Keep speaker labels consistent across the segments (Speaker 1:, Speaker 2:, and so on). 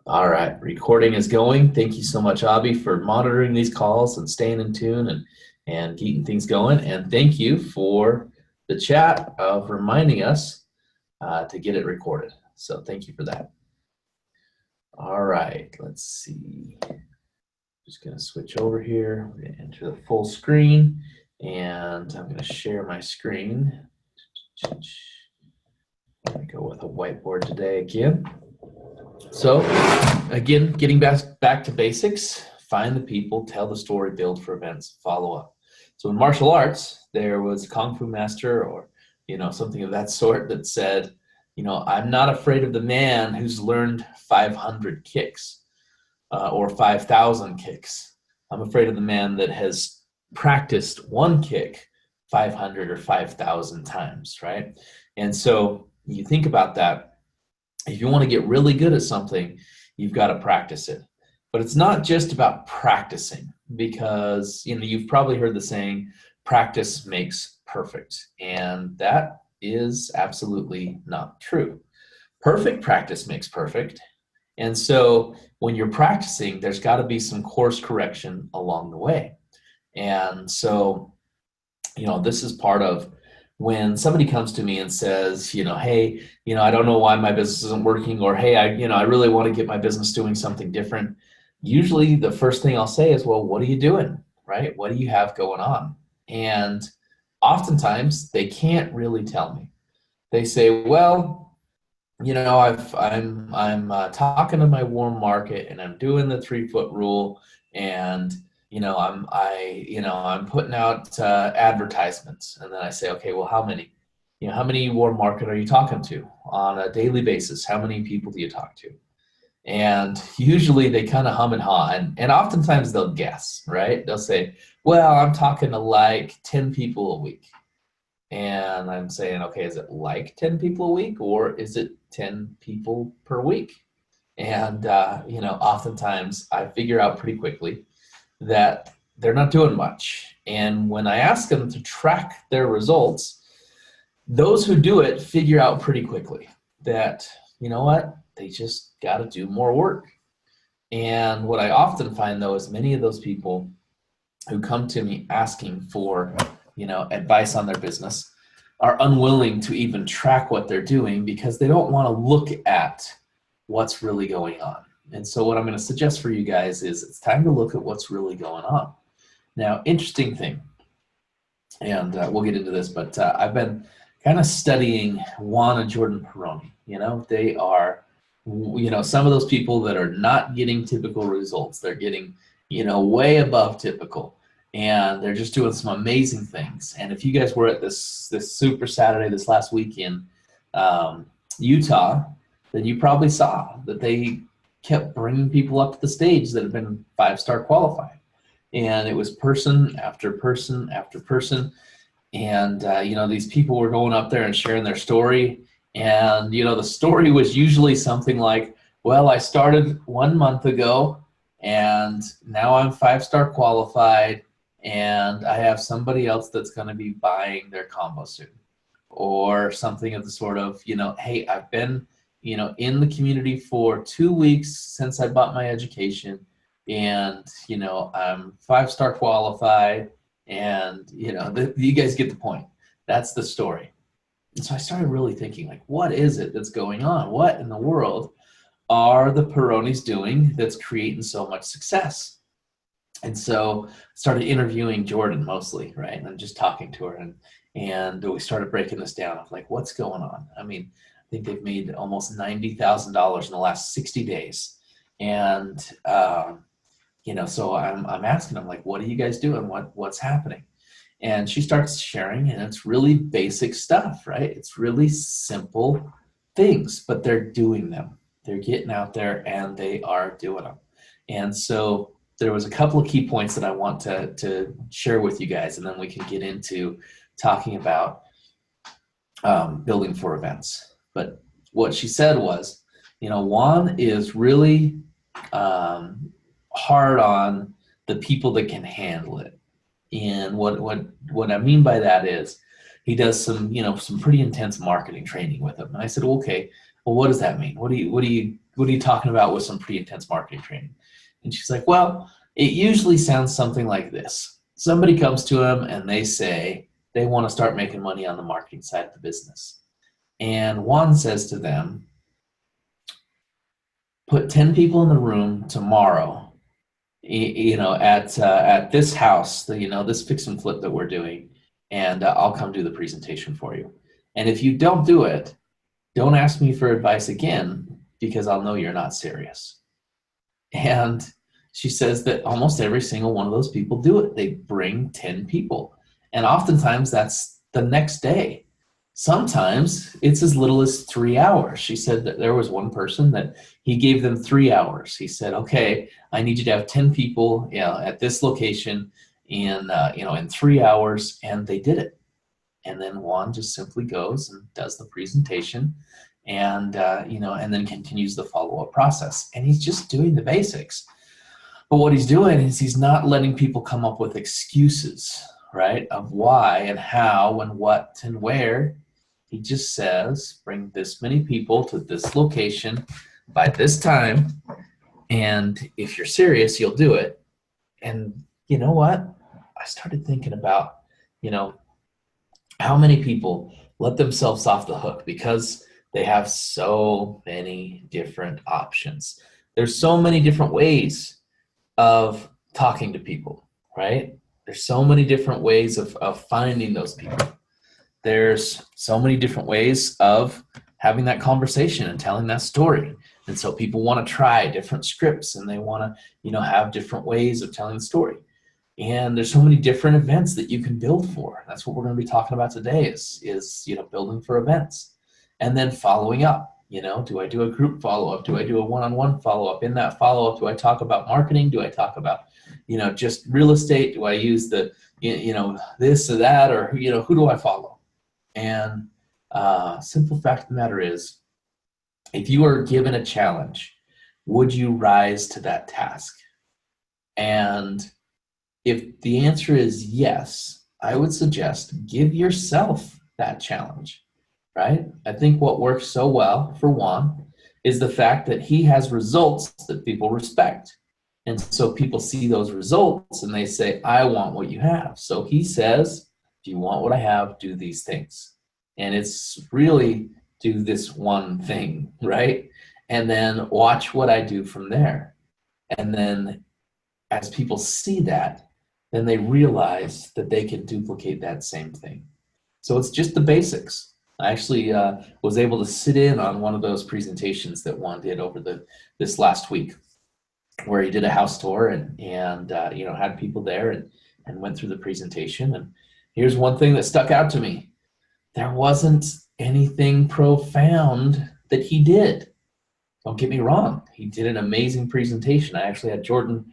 Speaker 1: All right, recording is going. Thank you so much, Abby, for monitoring these calls and staying in tune and keeping things going. And thank you for the chat of reminding us to get it recorded. So thank you for that. All right, let's see. Just going to switch over here. We're going to enter the full screen, and I'm going to share my screen. I'm going to go with a whiteboard today again. So again, getting back to basics, find the people, tell the story, build for events, follow up. So in martial arts, there was a Kung Fu master or, something of that sort that said, I'm not afraid of the man who's learned 500 kicks or 5,000 kicks. I'm afraid of the man that has practiced one kick 500 or 5,000 times, right? And so you think about that. If you want to get really good at something, you've got to practice it. But it's not just about practicing because, you've probably heard the saying, practice makes perfect. And that is absolutely not true. Perfect practice makes perfect. And so when you're practicing, there's got to be some course correction along the way. And so, this is part of when somebody comes to me and says, hey, I don't know why my business isn't working, or hey, I really want to get my business doing something different. Usually the first thing I'll say is, well, what are you doing, right? What do you have going on? And oftentimes they can't really tell me. They say, well, I'm talking to my warm market and I'm doing the 3-foot rule, and I'm putting out advertisements. And then I say, okay, well, how many? How many warm market are you talking to on a daily basis? How many people do you talk to? And usually they kind of hum and haw, and oftentimes they'll guess, right? They'll say, well, I'm talking to like 10 people a week. And I'm saying, okay, is it like 10 people a week, or is it 10 people per week? And, oftentimes I figure out pretty quickly that they're not doing much. And when I ask them to track their results, those who do it figure out pretty quickly that, they just got to do more work. And what I often find, though, is many of those people who come to me asking for, advice on their business are unwilling to even track what they're doing because they don't want to look at what's really going on. And so what I'm going to suggest for you guys is it's time to look at what's really going on. Now, interesting thing, and we'll get into this, but I've been kind of studying Juan and Jordan Peroni. They are, some of those people that are not getting typical results. They're getting, way above typical. And they're just doing some amazing things. And if you guys were at this Super Saturday this last week in Utah, then you probably saw that they kept bringing people up to the stage that have been 5-star qualified. And it was person after person after person. And, these people were going up there and sharing their story. And, the story was usually something like, well, I started 1 month ago and now I'm 5-star qualified, and I have somebody else that's going to be buying their combo soon. Or something of the sort of, hey, I've been, in the community for 2 weeks since I bought my education, and, I'm 5-star qualified, and, you guys get the point. That's the story. And so I started really thinking, like, what is it that's going on? What in the world are the Peronis doing that's creating so much success? And so I started interviewing Jordan mostly, right? And I'm just talking to her, and we started breaking this down of like, what's going on? I mean, I think they've made almost $90,000 in the last 60 days. And, so I'm asking them, like, what are you guys doing? What's happening? And she starts sharing, and it's really basic stuff, right? It's really simple things, but they're doing them. They're getting out there and they are doing them. And so there was a couple of key points that I want to share with you guys, and then we can get into talking about building for events. But what she said was, Juan is really hard on the people that can handle it. And what I mean by that is he does some pretty intense marketing training with them. And I said, well, okay, well, what does that mean? What do what are you talking about with some pretty intense marketing training? And she's like, well, it usually sounds something like this. Somebody comes to them and they say they want to start making money on the marketing side of the business. And Juan says to them, put 10 people in the room tomorrow, at this house, this fix and flip that we're doing, and I'll come do the presentation for you. And if you don't do it, don't ask me for advice again, because I'll know you're not serious. And she says that almost every single one of those people do it. They bring 10 people. And oftentimes that's the next day. Sometimes it's as little as 3 hours. She said that there was one person that he gave them 3 hours. He said, okay, I need you to have 10 people at this location in 3 hours. And they did it. And then Juan just simply goes and does the presentation and then continues the follow-up process. And he's just doing the basics. But what he's doing is he's not letting people come up with excuses, right, of why and how and what and where. He just says, bring this many people to this location by this time, and if you're serious, you'll do it. And you know what? I started thinking about, how many people let themselves off the hook because they have so many different options. There's so many different ways of talking to people, right? There's so many different ways of finding those people. There's so many different ways of having that conversation and telling that story. And so people want to try different scripts and they want to, have different ways of telling the story. And there's so many different events that you can build for. That's what we're going to be talking about today is building for events. And then following up. Do I do a group follow-up? Do I do a one-on-one follow-up? In that follow-up, do I talk about marketing? Do I talk about, just real estate? Do I use the, this or that? Or, who do I follow? And simple fact of the matter is, if you are given a challenge, would you rise to that task? And if the answer is yes, I would suggest give yourself that challenge, right? I think what works so well for Juan is the fact that he has results that people respect. And so people see those results and they say, I want what you have. So he says, if you want what I have, do these things. And it's really do this one thing, right? And then watch what I do from there. And then as people see that, then they realize that they can duplicate that same thing. So it's just the basics. I actually was able to sit in on one of those presentations that Juan did over this last week, where he did a house tour and had people there and went through the presentation. And here's one thing that stuck out to me. There wasn't anything profound that he did. Don't get me wrong. He did an amazing presentation. I actually had Jordan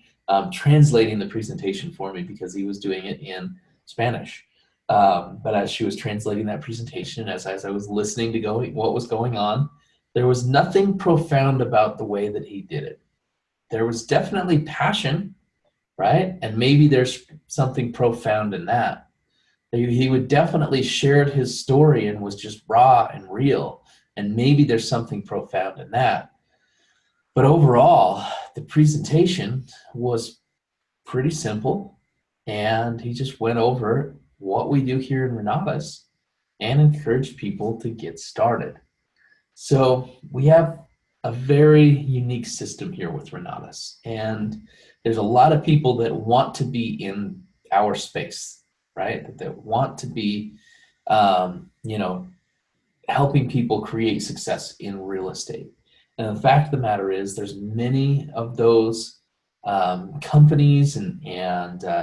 Speaker 1: translating the presentation for me because he was doing it in Spanish. But as she was translating that presentation, as I was listening to what was going on, there was nothing profound about the way that he did it. There was definitely passion, right? And maybe there's something profound in that. He would definitely shared his story and was just raw and real. And maybe there's something profound in that. But overall, the presentation was pretty simple. And he just went over what we do here in Renatus and encouraged people to get started. So we have a very unique system here with Renatus. And there's a lot of people that want to be in our space, right? That want to be, helping people create success in real estate. And the fact of the matter is there's many of those companies and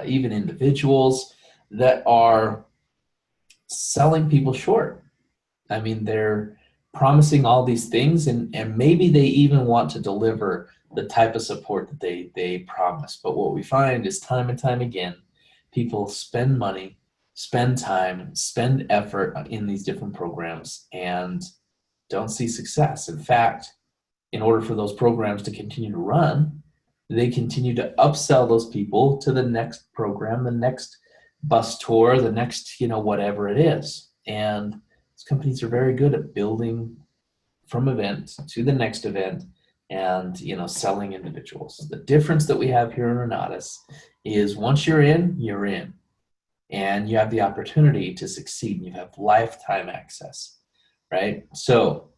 Speaker 1: even individuals that are selling people short. I mean, they're promising all these things and maybe they even want to deliver the type of support that they promise. But what we find is time and time again, people spend money, spend time, spend effort in these different programs and don't see success. In fact, in order for those programs to continue to run, they continue to upsell those people to the next program, the next bus tour, the next, whatever it is. And these companies are very good at building from event to the next event and, selling individuals. The difference that we have here in Renatus is once you're in, and you have the opportunity to succeed, and you have lifetime access, right? So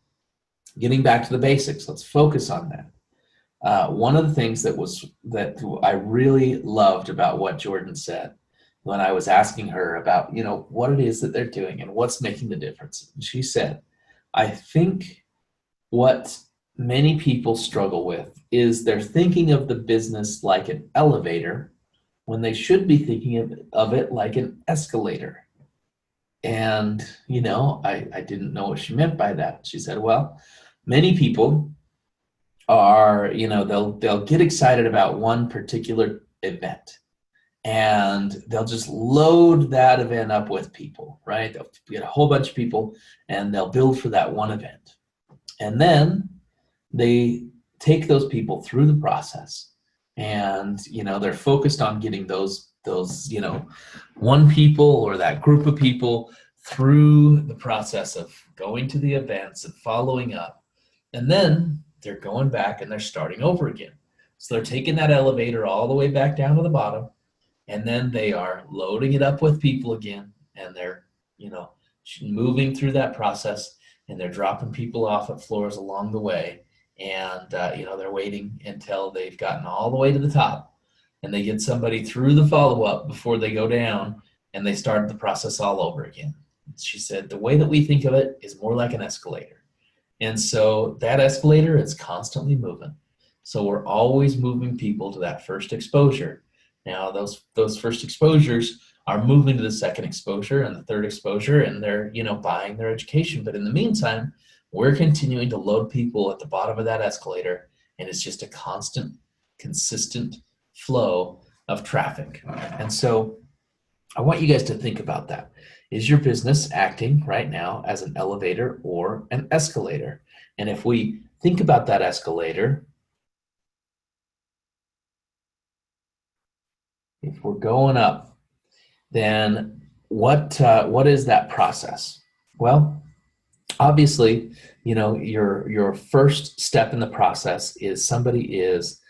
Speaker 1: getting back to the basics, let's focus on that. One of the things that I really loved about what Jordan said when I was asking her about, what it is that they're doing and what's making the difference. And she said, I think what many people struggle with is they're thinking of the business like an elevator when they should be thinking of it like an escalator. And, I didn't know what she meant by that. She said, well, many people are, they'll get excited about one particular event, and they'll just load that event up with people, right? They'll get a whole bunch of people and they'll build for that one event. And then they take those people through the process, and, they're focused on getting those, one people or that group of people through the process of going to the events and following up. And then they're going back and they're starting over again. So they're taking that elevator all the way back down to the bottom, and then they are loading it up with people again, and they're, moving through that process, and they're dropping people off at floors along the way. And, they're waiting until they've gotten all the way to the top, and they get somebody through the follow-up before they go down, and they start the process all over again. She said, the way that we think of it is more like an escalator. And so that escalator is constantly moving. So we're always moving people to that first exposure. Now, those first exposures are moving to the second exposure and the third exposure, and they're, buying their education. But in the meantime, we're continuing to load people at the bottom of that escalator, and it's just a constant, consistent flow of traffic. And so I want you guys to think about that. Is your business acting right now as an elevator or an escalator? And if we think about that escalator, if we're going up, then what is that process? Well, obviously, your first step in the process is somebody is,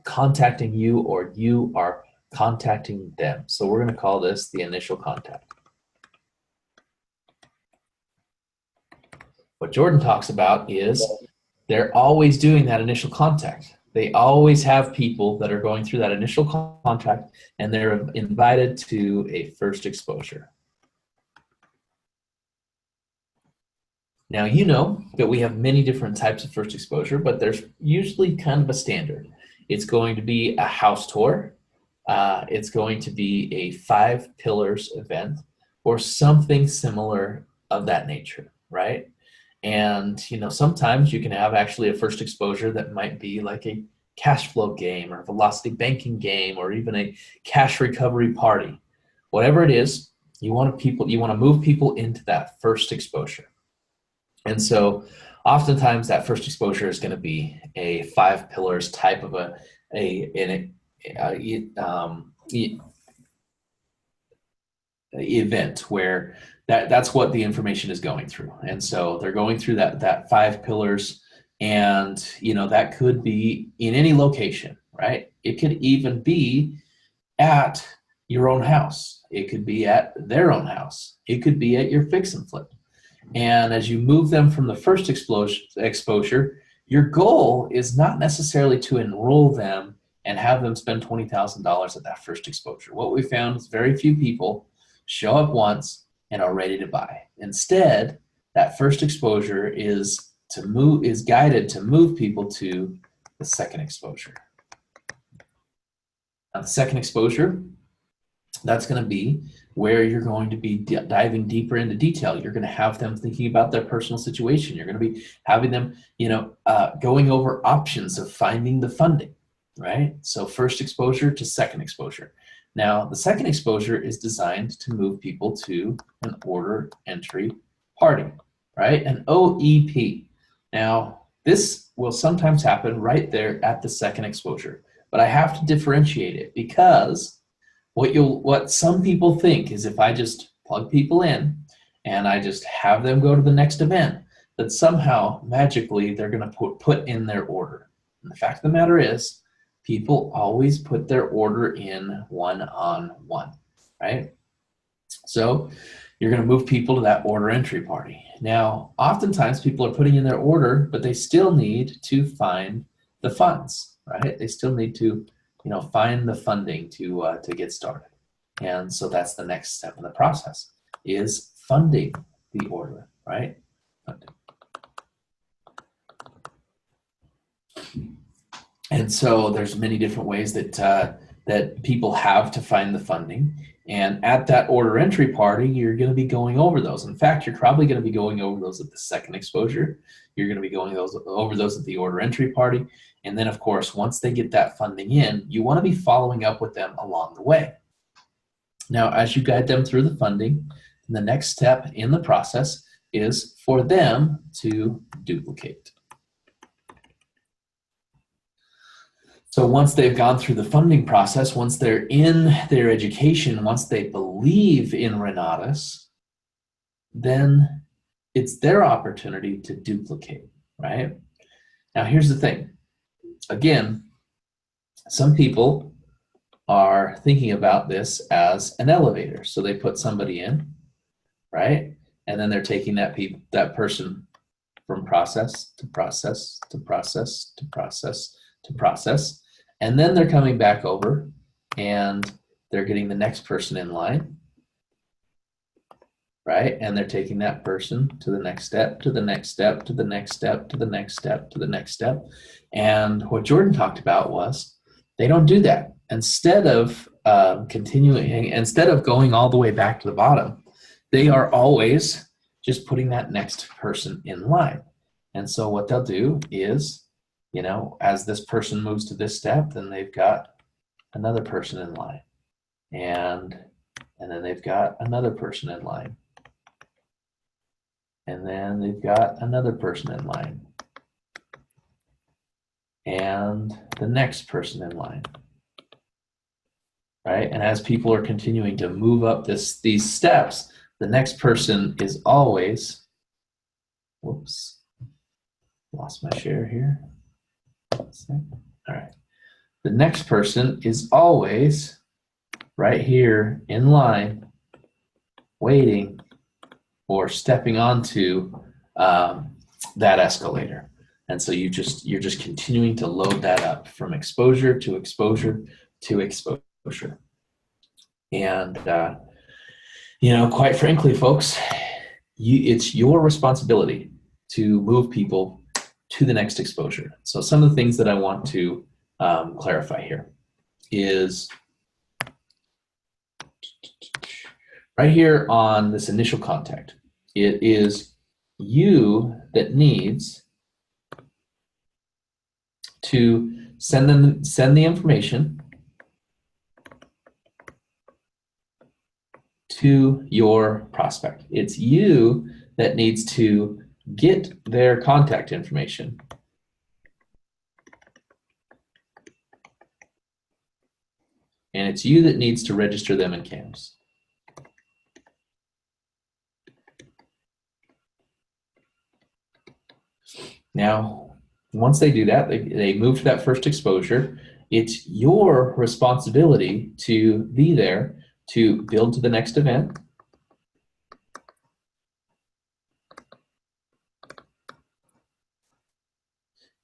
Speaker 1: contacting you, or you are contacting them. So we're going to call this the initial contact. What Jordan talks about is they're always doing that initial contact. They always have people that are going through that initial contact, and they're invited to a first exposure. Now, you know that we have many different types of first exposure, but there's usually kind of a standard. It's going to be a house tour. It's going to be a 5 pillars event or something similar of that nature, right? And, sometimes you can have actually a first exposure that might be like a cash flow game or a velocity banking game or even a cash recovery party. Whatever it is, you want to move people into that first exposure. And so oftentimes that first exposure is going to be a 5 pillars type of event where that's what the information is going through. And so they're going through that 5 pillars, and that could be in any location, right? It could even be at your own house. It could be at their own house. It could be at your fix and flip. And as you move them from the first exposure, your goal is not necessarily to enroll them and have them spend $20,000 at that first exposure. What we found is very few people show up once and are ready to buy. Instead, that first exposure is guided to move people to the second exposure. Now, the second exposure, that's going to be where you're going to be diving deeper into detail. You're going to have them thinking about their personal situation. You're going to be having them, going over options of finding the funding, right? So first exposure to second exposure. Now, the second exposure is designed to move people to an order entry party, right? An OEP. Now, this will sometimes happen right there at the second exposure, but I have to differentiate it, because what some people think is if I just plug people in and I just have them go to the next event, that somehow magically they're going to put in their order. And the fact of the matter is, people always put their order in one-on-one, right? So you're going to move people to that order entry party. Now, oftentimes people are putting in their order, but they still need to find the funds, right? They still need to, find the funding to get started. And so that's the next step in the process, is funding the order, right? Funding. And so there's many different ways that people have to find the funding. And at that order entry party, you're going to be going over those. In fact, you're probably going to be going over those at the second exposure. You're going to be going over those at the order entry party. And then, of course, once they get that funding in, you want to be following up with them along the way. Now, as you guide them through the funding, the next step in the process is for them to duplicate. So once they've gone through the funding process, once they're in their education, once they believe in Renatus, then it's their opportunity to duplicate, right? Now, here's the thing. Again, some people are thinking about this as an elevator. So they put somebody in, right? And then they're taking that person from process to process to process to process to process. And then they're coming back over and they're getting the next person in line, right? And they're taking that person to the next step, to the next step, to the next step, to the next step, to the next step. And what Jordan talked about was they don't do that. Instead of instead of going all the way back to the bottom, they are always just putting that next person in line. And so what they'll do is, as this person moves to this step, then they've got another person in line. And then they've got another person in line. And then they've got another person in line. And the next person in line. Right? And as people are continuing to move up these steps, the next person is always, whoops, lost my share here. All right. The next person is always right here in line, waiting or stepping onto that escalator. And so you're just continuing to load that up from exposure to exposure to exposure. And quite frankly, folks, it's your responsibility to move people to the next exposure. So some of the things that I want to clarify here is right here on this initial contact, it is you that needs to send the information to your prospect. It's you that needs to get their contact information and it's you that needs to register them in CAMS. Now, once they do that, they move to that first exposure. It's your responsibility to be there to build to the next event.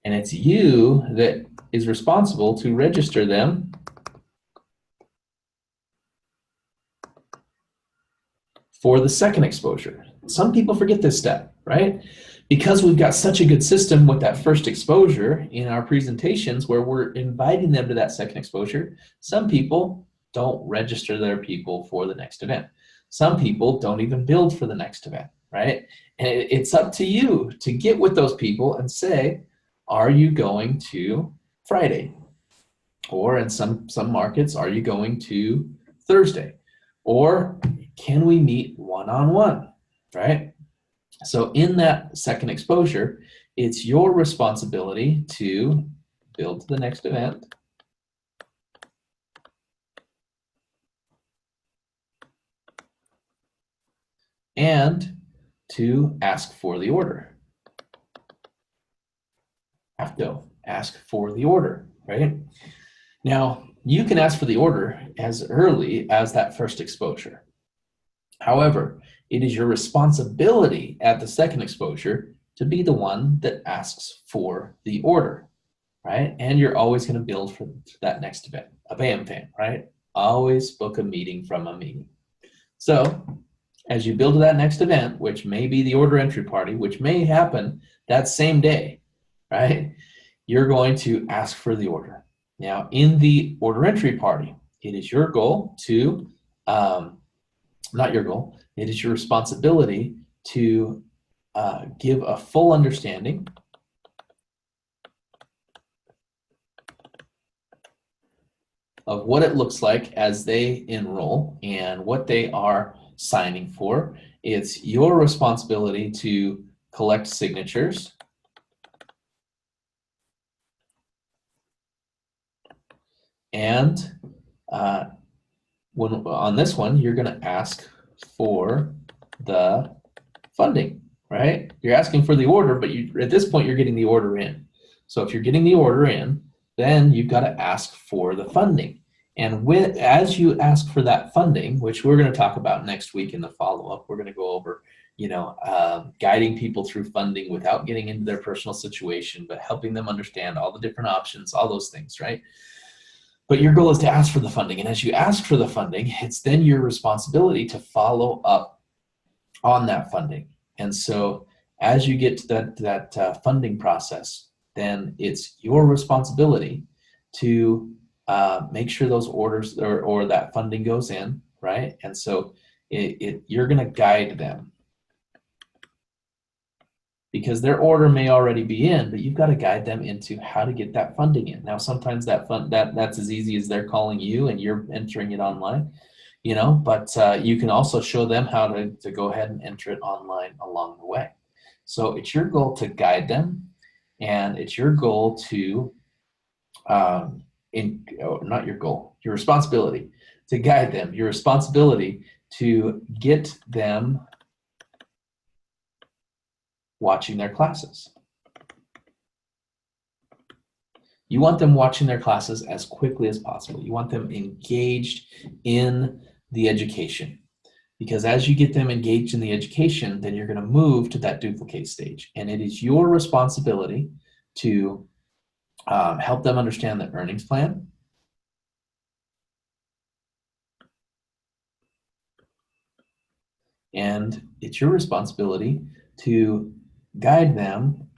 Speaker 1: And it's you that is responsible to register them for the second exposure. Some people forget this step, right? Because we've got such a good system with that first exposure in our presentations where we're inviting them to that second exposure, some people don't register their people for the next event. Some people don't even build for the next event, right? And it's up to you to get with those people and say, are you going to Friday? Or in some markets, are you going to Thursday? Or can we meet one-on-one, right? So in that second exposure, it's your responsibility to build to the next event, and to ask for the order. have to ask for the order, right? Now, you can ask for the order as early as that first exposure. However, it is your responsibility at the second exposure to be the one that asks for the order, right? And you're always going to build for that next event, a BAM fan, right? Always book a meeting from a meeting. So as you build to that next event, which may be the order entry party, which may happen that same day, right? You're going to ask for the order. Now, in the order entry party, it is your goal to, not your goal, it is your responsibility to give a full understanding of what it looks like as they enroll and what they are signing for. It's your responsibility to collect signatures and on this one, you're going to ask for the funding, right? You're asking for the order, but at this point, you're getting the order in. So if you're getting the order in, then you've got to ask for the funding. And as you ask for that funding, which we're going to talk about next week in the follow-up, we're going to go over, guiding people through funding without getting into their personal situation, but helping them understand all the different options, all those things, right? But your goal is to ask for the funding. And as you ask for the funding, it's then your responsibility to follow up on that funding. And so as you get to that funding process, then it's your responsibility to make sure those orders or that funding goes in, right? And so you're going to guide them, because their order may already be in, but you've got to guide them into how to get that funding in. Now, sometimes that's as easy as they're calling you and you're entering it online, but you can also show them how to go ahead and enter it online along the way. So it's your goal to guide them, and it's your goal to, not your goal, your responsibility to guide them, your responsibility to get them watching their classes. You want them watching their classes as quickly as possible. You want them engaged in the education, because as you get them engaged in the education, then you're going to move to that duplicate stage. And it is your responsibility to help them understand the earnings plan, and it's your responsibility to guide them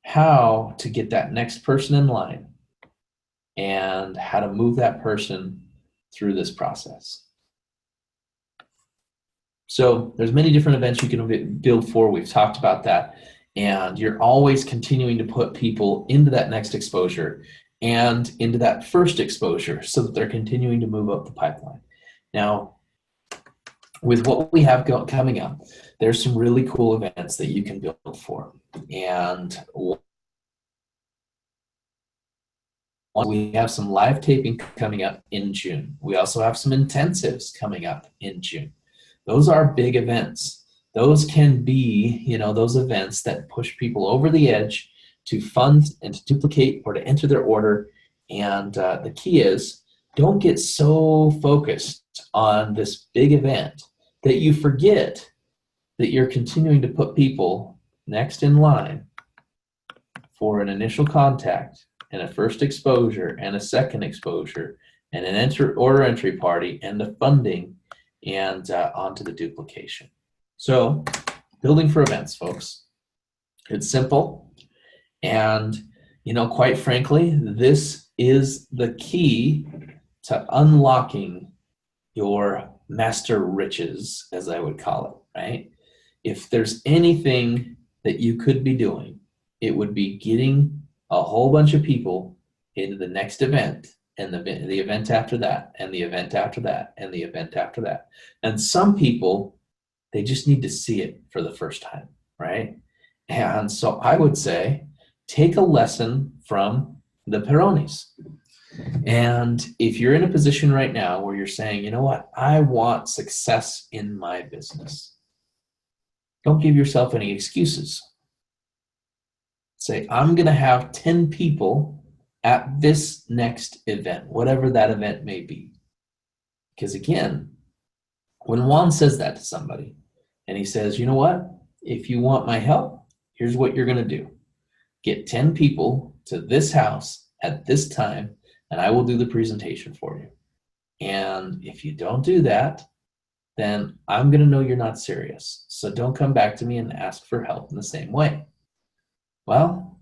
Speaker 1: how to get that next person in line and how to move that person through this process. So there's many different events you can build for. We've talked about that. And you're always continuing to put people into that next exposure and into that first exposure so that they're continuing to move up the pipeline. Now, with what we have coming up, there's some really cool events that you can build for. And we have some live taping coming up in June. We also have some intensives coming up in June. Those are big events. Those can be, those events that push people over the edge to fund and to duplicate or to enter their order. And the key is, don't get so focused on this big event that you forget that you're continuing to put people next in line for an initial contact and a first exposure and a second exposure and an order entry party and the funding and onto the duplication. So building for events, folks. It's simple. And, quite frankly, this is the key to unlocking your master riches, as I would call it, right? If there's anything that you could be doing, it would be getting a whole bunch of people into the next event and the event after that and the event after that and the event after that. And some people, they just need to see it for the first time, right? And so I would say, take a lesson from the Peronis. And if you're in a position right now where you're saying, you know what, I want success in my business, don't give yourself any excuses. Say, I'm going to have 10 people at this next event, whatever that event may be. Because again, when Juan says that to somebody and he says, you know what, if you want my help, here's what you're going to do. Get 10 people to this house at this time, and I will do the presentation for you. And if you don't do that, then I'm going to know you're not serious. So don't come back to me and ask for help in the same way. Well,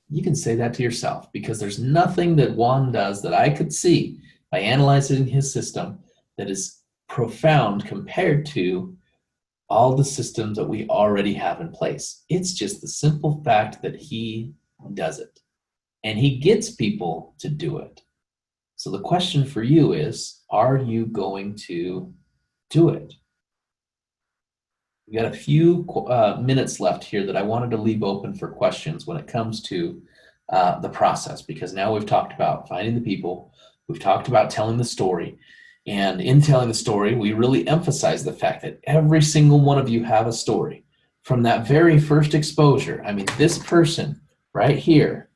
Speaker 1: you can say that to yourself, because there's nothing that Juan does that I could see by analyzing his system that is profound compared to all the systems that we already have in place. It's just the simple fact that he does it, and he gets people to do it. So the question for you is, are you going to do it? We got a few minutes left here that I wanted to leave open for questions when it comes to the process, because now we've talked about finding the people, we've talked about telling the story, and in telling the story, we really emphasize the fact that every single one of you have a story. From that very first exposure, I mean, this person right here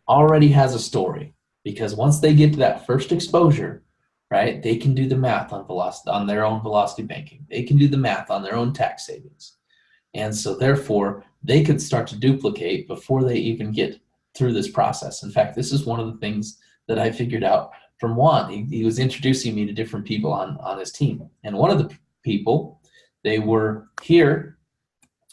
Speaker 1: already has a story, because once they get to that first exposure, right, they can do the math on velocity, on their own velocity banking. They can do the math on their own tax savings. And so therefore, they could start to duplicate before they even get through this process. In fact, this is one of the things that I figured out from Juan. He was introducing me to different people on his team. And one of the people, they were here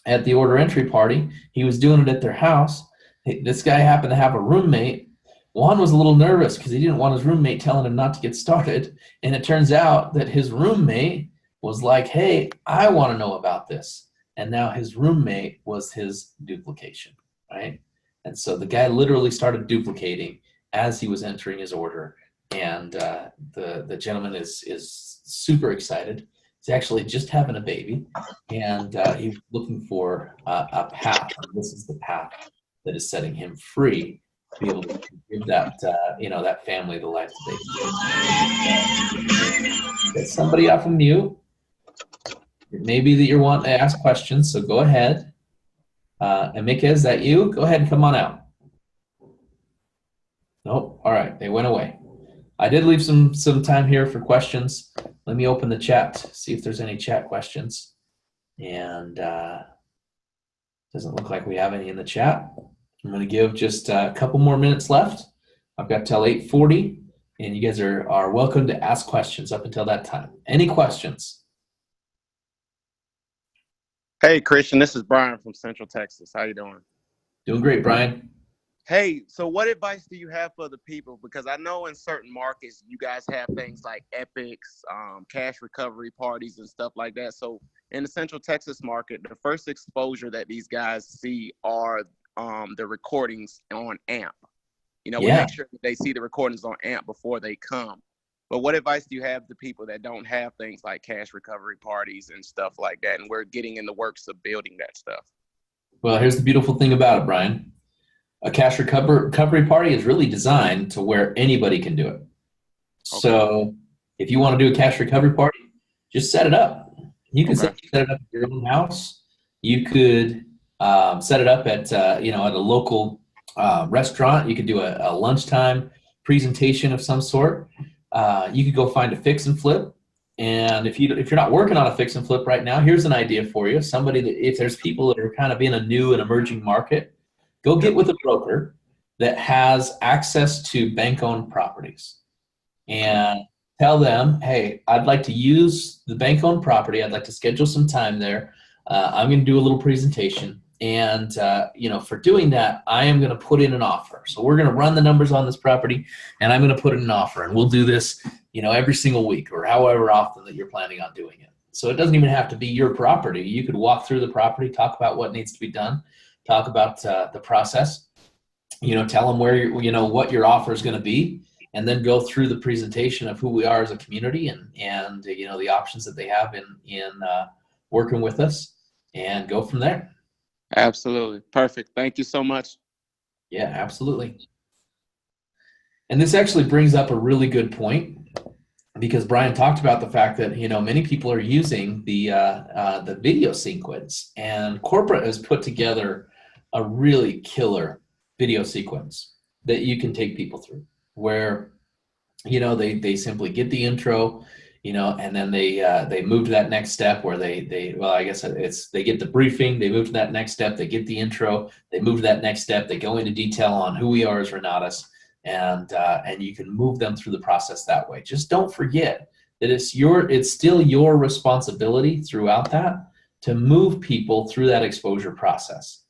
Speaker 1: at the order entry party. He was doing it at their house. This guy happened to have a roommate. Juan was a little nervous because he didn't want his roommate telling him not to get started. And it turns out that his roommate was like, hey, I want to know about this. And now his roommate was his duplication, right? And so the guy literally started duplicating as he was entering his order. And the gentleman is super excited. He's actually just having a baby, and he's looking for a path. And this is the path that is setting him free to be able to give that that family the life that they need. Get somebody off of mute. It may be that you're wanting to ask questions, so go ahead. Emeka, is that you? Go ahead and come on out. Nope. All right, they went away. I did leave some time here for questions. Let me open the chat, see if there's any chat questions. And doesn't look like we have any in the chat. I'm going to give just a couple more minutes left. I've got till 8:40, and you guys are welcome to ask questions up until that time. Any questions?
Speaker 2: Hey, Christian, this is Brian from Central Texas. How you doing?
Speaker 1: Doing great, Brian.
Speaker 2: Hey, so what advice do you have for the people? Because I know in certain markets, you guys have things like epics, cash recovery parties and stuff like that. So in the Central Texas market, the first exposure that these guys see are the recordings on AMP. We make sure that they see the recordings on AMP before they come. But what advice do you have to people that don't have things like cash recovery parties and stuff like that, and we're getting in the works of building that stuff?
Speaker 1: Well, here's the beautiful thing about it, Brian. A cash recovery party is really designed to where anybody can do it. Okay. So if you want to do a cash recovery party, just set it up. You can set it up at your own house. You could set it up at at a local restaurant. You could do a lunchtime presentation of some sort. You could go find a fix and flip. And if you're not working on a fix and flip right now, here's an idea for you. If there's people that are kind of in a new and emerging market, go get with a broker that has access to bank-owned properties and tell them, hey, I'd like to use the bank-owned property. I'd like to schedule some time there. I'm going to do a little presentation. And, for doing that, I am going to put in an offer. So we're going to run the numbers on this property, and I'm going to put in an offer. And we'll do this, every single week or however often that you're planning on doing it. So it doesn't even have to be your property. You could walk through the property, talk about what needs to be done, talk about the process, tell them where what your offer is going to be, and then go through the presentation of who we are as a community and the options that they have in working with us, and go from there.
Speaker 2: Absolutely. Perfect. Thank you so much.
Speaker 1: Yeah, absolutely. And this actually brings up a really good point, because Brian talked about the fact that, many people are using the video sequence, and corporate has put together a really killer video sequence that you can take people through where, you know, they simply get the intro, you know, and then they move to that next step where well, I guess they get the briefing, they move to that next step, they get the intro, they move to that next step, they go into detail on who we are as Renatus, and you can move them through the process that way. Just don't forget that it's still your responsibility throughout that to move people through that exposure process.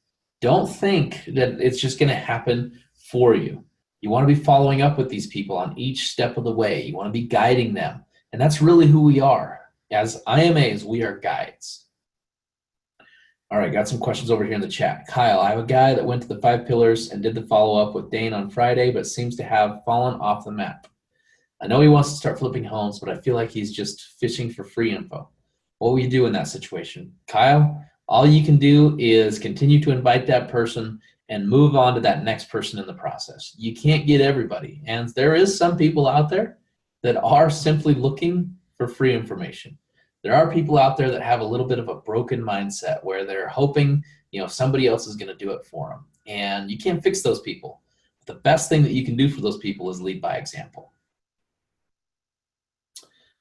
Speaker 1: Don't think that it's just going to happen for you. You want to be following up with these people on each step of the way. You want to be guiding them. And that's really who we are. As IMAs, we are guides. All right, got some questions over here in the chat. Kyle, I have a guy that went to the 5 pillars and did the follow-up with Dane on Friday, but seems to have fallen off the map. I know he wants to start flipping homes, but I feel like he's just fishing for free info. What will you do in that situation? Kyle, all you can do is continue to invite that person and move on to that next person in the process. You can't get everybody. And there is some people out there that are simply looking for free information. There are people out there that have a little bit of a broken mindset where they're hoping, you know, somebody else is going to do it for them. And you can't fix those people. The best thing that you can do for those people is lead by example.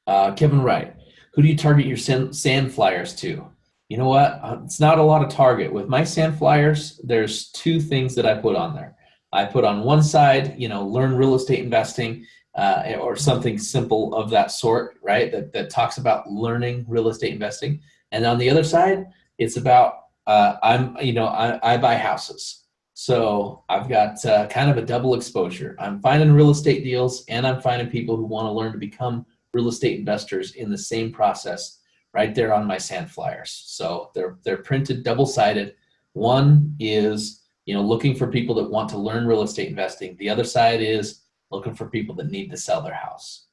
Speaker 1: Kevin Wright, who do you target your sand flyers to? You know what? It's not a lot of target. With my sand flyers, there's 2 things that I put on there. I put on one side, you know, learn real estate investing or something simple of that sort, right? That talks about learning real estate investing. And on the other side, it's about I buy houses. So I've got kind of a double exposure. I'm finding real estate deals and I'm finding people who want to learn to become real estate investors in the same process right there on my sand flyers. So they're printed double-sided. One is, you know, looking for people that want to learn real estate investing. The other side is looking for people that need to sell their house.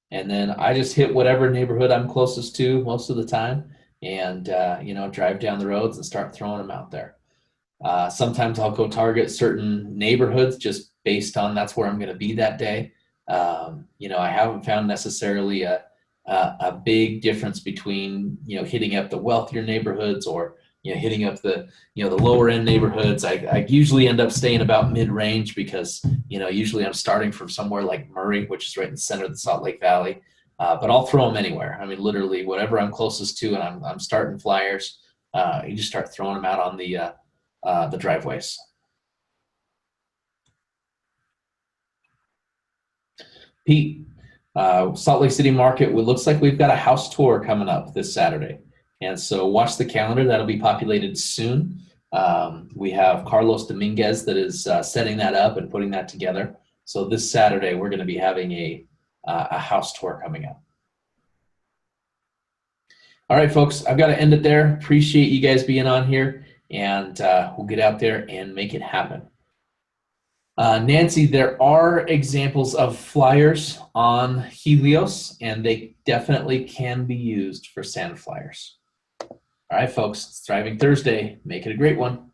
Speaker 1: And then I just hit whatever neighborhood I'm closest to most of the time and, you know, drive down the roads and start throwing them out there. Sometimes I'll go target certain neighborhoods just based on that's where I'm going to be that day. You know, I haven't found necessarily a big difference between, you know, hitting up the wealthier neighborhoods or, you know, hitting up the, you know, the lower end neighborhoods. I usually end up staying about mid-range because, you know, usually I'm starting from somewhere like Murray, which is right in the center of the Salt Lake Valley. But I'll throw them anywhere. I mean, literally whatever I'm closest to, and I'm starting flyers. You just start throwing them out on the driveways. Pete, Salt Lake City market, it looks like we've got a house tour coming up this Saturday. And so watch the calendar. That'll be populated soon. We have Carlos Dominguez that is setting that up and putting that together. So this Saturday, we're going to be having a house tour coming up. All right, folks, I've got to end it there. Appreciate you guys being on here, and we'll get out there and make it happen. Nancy, there are examples of flyers on Helios, and they definitely can be used for sand flyers. All right, folks, it's Thriving Thursday. Make it a great one.